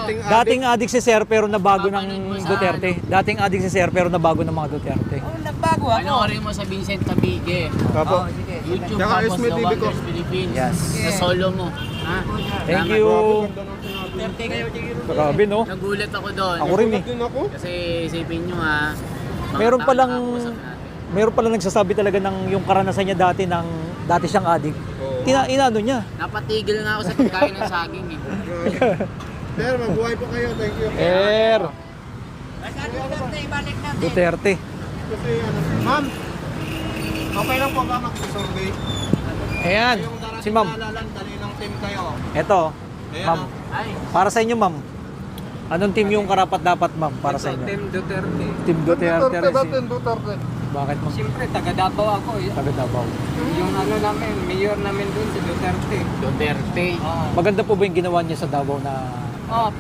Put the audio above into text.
Dating adik si Sir pero nabago ng Duterte. Dating adik si Sir pero nabago ng mga Duterte. Oh, nagbago ako. Panoorin mo sa Vincent Tabige. Apo. Sige. YouTube Tsaka tapos Esme The TV ko. Wonders Philippines. Yes. Sa solo mo. Ha? Thank you. Duterte kayo, Jigiro. Grabe no. Nagulat ako doon. Ako rin eh. Din ako. Kasi isipin nyo ha. mga Meron tao palang nakausap natin. meron palang nagsasabi talaga ng yung karanasan niya dati siyang adik. Oo. Inano niya. Napatigil na ako sa pagkain ng saging eh. Sir, mabuhay po kayo. Thank you. Sir Basta Duterte, ibalik natin. Duterte. Kasi ma'am, okay lang po ba mag-survey? Ayan, Yung darating si ma'am. na lalan, kaninang team kayo? Eto, Ayan, ma'am. Ay, Para sa inyo, ma'am. Anong team yung karapat-dapat, ma'am, para sa inyo? Team Duterte. Team Duterte rin si... Duterte. Bakit, ma'am? Siyempre, taga Davao ako. Taga Davao. Yung ano namin, mayor namin doon si Duterte. Duterte. Maganda po ba yung ginawa niya sa Davao na... Oh,